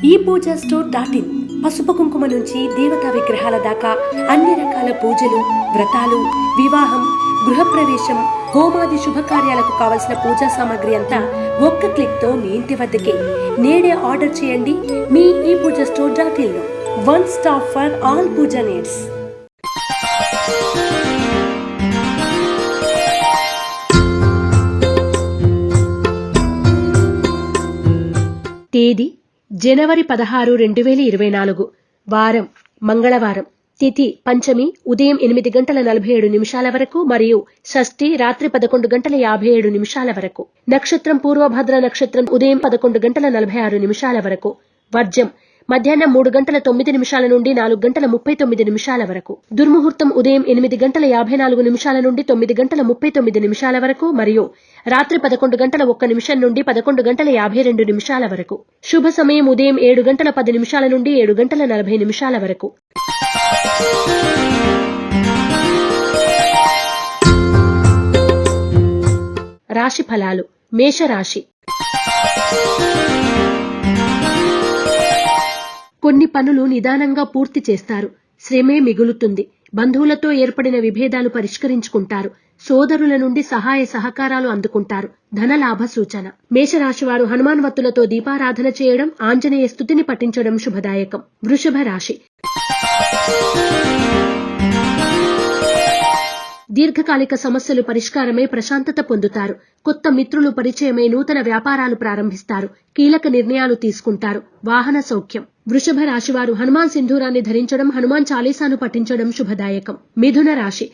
ePoojaStore.in పసుపు కుంకుమ నుంచి దేవతా విగ్రహాల దాకా అన్ని రకాల పూజలు, వ్రతాలు, వివాహం, గృహప్రవేశం, హోమాది శుభకార్యాలకు కావలసిన పూజా సామాగ్రి అంతా ఒక్క క్లిక్తో మీ ఇంటి వద్దకే. నేడే ఆర్డర్ చేయండి మీ ePoojaStore.in లో. One stop for all puja needs. తేదీ జనవరి 16, 2024. వారం మంగళవారం. తిథి పంచమి ఉదయం 8:47 వరకు మరియు షష్ఠి రాత్రి 11:57 వరకు. నక్షత్రం పూర్వభద్ర నక్షత్రం ఉదయం 11:46 వరకు. వర్జం మధ్యాహ్నం 3:09 నుండి 4:39 వరకు. దుర్ముహూర్తం ఉదయం 8:54 నుండి 9:39 వరకు మరియు రాత్రి 11:01 నుండి 11:52 వరకు. శుభ సమయం ఉదయం 7:10 నుండి 7:40 వరకు. రాశి ఫలాలు. మేషరాశి. కొన్ని పనులు నిదానంగా పూర్తి చేస్తారు. శ్రమే మిగులుతుంది. బంధువులతో ఏర్పడిన విభేదాలు పరిష్కరించుకుంటారు. సోదరుల నుండి సహాయ సహకారాలు అందుకుంటారు. ధనలాభ సూచన. మేషరాశివారు హనుమాన్ వత్తులతో దీపారాధన చేయడం, ఆంజనేయ స్తుతిని పఠించడం శుభదాయకం. వృషభ రాశి. దీర్ఘకాలిక సమస్యలు పరిష్కారమై ప్రశాంతత పొందుతారు. కొత్త మిత్రులు పరిచయమై నూతన వ్యాపారాలు ప్రారంభిస్తారు. కీలక నిర్ణయాలు తీసుకుంటారు. వాహన సౌఖ్యం. వృషభ రాశివారు హనుమాన్ సింధూరాన్ని ధరించడం, హనుమాన్ చాలీసాను పఠించడం శుభదాయకం. మిథున రాశి.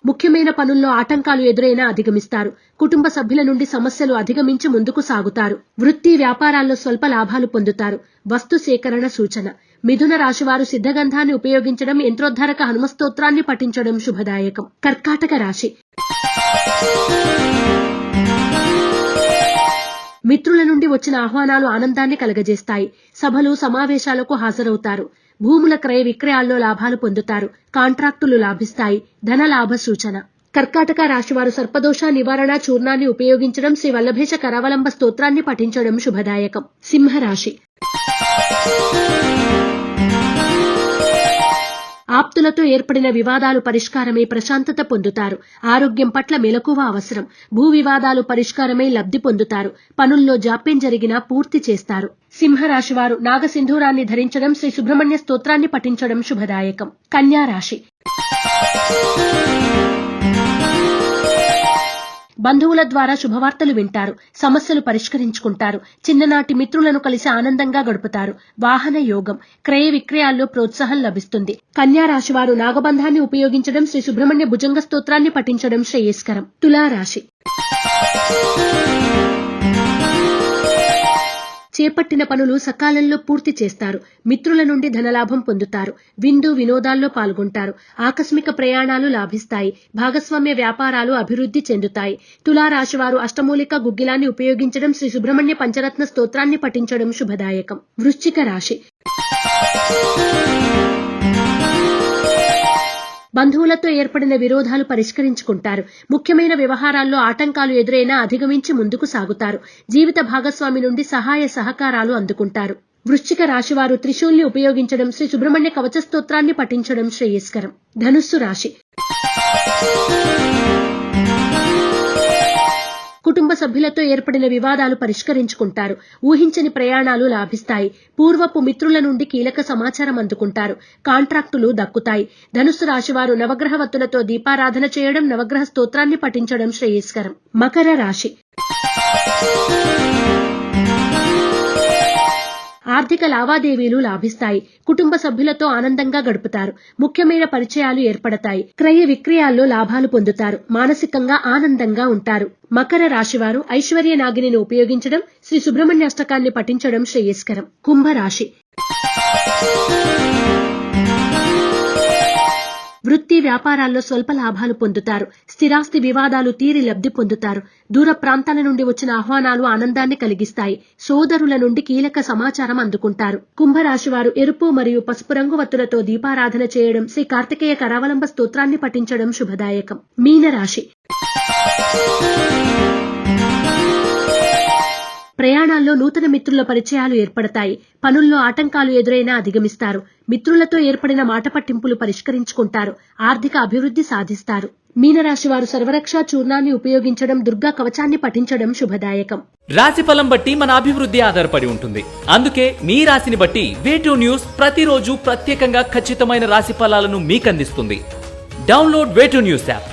ముఖ్యమైన పనుల్లో ఆటంకాలు ఎదురైనా అధిగమిస్తారు. కుటుంబ సభ్యుల నుండి సమస్యలు అధిగమించి ముందుకు సాగుతారు. వృత్తి వ్యాపారాల్లో స్వల్ప లాభాలు పొందుతారు. వస్తు సేకరణ సూచన. మిథున రాశివారు సిద్ధగంధాన్ని ఉపయోగించడం, యంత్రోద్ధారక హనుమస్తోత్రాన్ని పఠించడం శుభదాయకం. కర్కాటక రాశి. మిత్రుల నుండి వచ్చిన ఆహ్వానాలు ఆనందాన్ని కలగజేస్తాయి. సభలు సమావేశాలకు హాజరవుతారు. భూముల క్రయ విక్రయాల్లో లాభాలు పొందుతారు. కాంట్రాక్టులు లాభిస్తాయి. ధనలాభ సూచన. కర్కాటక రాశివారు సర్పదోష నివారణ చూర్ణాన్ని ఉపయోగించడం, శ్రీ వల్లభేష కరావలంబ స్తోత్రాన్ని పఠించడం శుభదాయకం. సింహరాశి. ఆప్తులతో ఏర్పడిన వివాదాలు పరిష్కారమై ప్రశాంతత పొందుతారు. ఆరోగ్యం పట్ల మెలకువ అవసరం. భూ వివాదాలు పరిష్కారమై లబ్ధి పొందుతారు. పనుల్లో జాప్యం జరిగినా పూర్తి చేస్తారు. సింహరాశివారు నాగసింధూరాన్ని ధరించడం, శ్రీ సుబ్రహ్మణ్య స్తోత్రాన్ని పఠించడం శుభదాయకం. కన్యా రాశి. బంధువుల ద్వారా శుభవార్తలు వింటారు. సమస్యలు పరిష్కరించుకుంటారు. చిన్ననాటి మిత్రులను కలిసి ఆనందంగా గడుపుతారు. వాహన యోగం. క్రయ విక్రయాల్లో ప్రోత్సాహం లభిస్తుంది. కన్యా రాశివారు నాగబంధాన్ని ఉపయోగించడం, శ్రీ సుబ్రహ్మణ్య భుజంగ స్తోత్రాన్ని పఠించడం శ్రేయస్కరం. తులారాశి. చేపట్టిన పనులు సకాలంలో పూర్తి చేస్తారు. మిత్రుల నుండి ధనలాభం పొందుతారు. విందు వినోదాల్లో పాల్గొంటారు. ఆకస్మిక ప్రయాణాలు లాభిస్తాయి. భాగస్వామ్య వ్యాపారాలు అభివృద్ధి చెందుతాయి. తులారాశివారు అష్టమూలిక గుగ్గిలాన్ని ఉపయోగించడం, శ్రీ సుబ్రహ్మణ్య పంచరత్న స్తోత్రాన్ని పఠించడం శుభదాయకం. వృశ్చిక రాశి. బంధువులతో ఏర్పడిన విరోధాలు పరిష్కరించుకుంటారు. ముఖ్యమైన వ్యవహారాల్లో ఆటంకాలు ఎదురైనా అధిగమించి ముందుకు సాగుతారు. జీవిత భాగస్వామి నుండి సహాయ సహకారాలు అందుకుంటారు. వృశ్చిక రాశివారు త్రిశూల్ని ఉపయోగించడం, శ్రీ సుబ్రహ్మణ్య కవచ స్తోత్రాన్ని పఠించడం శ్రేయస్కరం. ధనుస్సు రాశి. కుటుంబ సభ్యులతో ఏర్పడిన వివాదాలు పరిష్కరించుకుంటారు. ఊహించని ప్రయాణాలు లాభిస్తాయి. పూర్వపు మిత్రుల నుండి కీలక సమాచారం అందుకుంటారు. కాంట్రాక్టులు దక్కుతాయి. ధనుస్సు రాశివారు నవగ్రహ వత్తులతో దీపారాధన చేయడం, నవగ్రహ స్తోత్రాన్ని పఠించడం శ్రేయస్కరం. మకర రాశి. ఆర్థిక లావాదేవీలు లాభిస్తాయి. కుటుంబ సభ్యులతో ఆనందంగా గడుపుతారు. ముఖ్యమైన పరిచయాలు ఏర్పడతాయి. క్రయ విక్రయాల్లో లాభాలు పొందుతారు. మానసికంగా ఆనందంగా ఉంటారు. మకర రాశివారు ఐశ్వర్య నాగిని ఉపయోగించడం, శ్రీ సుబ్రహ్మణ్య అష్టకాన్ని పఠించడం శ్రేయస్కరం. కుంభరాశి. వృత్తి వ్యాపారాల్లో స్వల్ప లాభాలు పొందుతారు. స్థిరాస్తి వివాదాలు తీరి లబ్ధి పొందుతారు. దూర ప్రాంతాల నుండి వచ్చిన ఆహ్వానాలు ఆనందాన్ని కలిగిస్తాయి. సోదరుల నుండి కీలక సమాచారం అందుకుంటారు. కుంభరాశివారు ఎరుపు మరియు పసుపు రంగు వత్తులతో దీపారాధన చేయడం, శ్రీ కార్తికేయ కరావలంబ స్తోత్రాన్ని పఠించడం శుభదాయకం. మీనరాశి. ప్రయాణాల్లో నూతన మిత్రుల పరిచయాలు ఏర్పడతాయి. పనుల్లో ఆటంకాలు ఎదురైనా అధిగమిస్తారు. మిత్రులతో ఏర్పడిన మాట పట్టింపులు పరిష్కరించుకుంటారు. ఆర్థిక అభివృద్ధి సాధిస్తారు. మీనరాశి వారు సర్వరక్ష చూర్ణాన్ని ఉపయోగించడం, దుర్గా కవచాన్ని పఠించడం శుభదాయకం. రాశి ఫలం బట్టి మన అభివృద్ధి ఆధారపడి ఉంటుంది. అందుకే మీ రాశిని బట్టి వే2 న్యూస్ ప్రతిరోజు ప్రత్యేకంగా ఖచ్చితమైన రాశి ఫలాలను మీకందిస్తుంది. Download way two news app.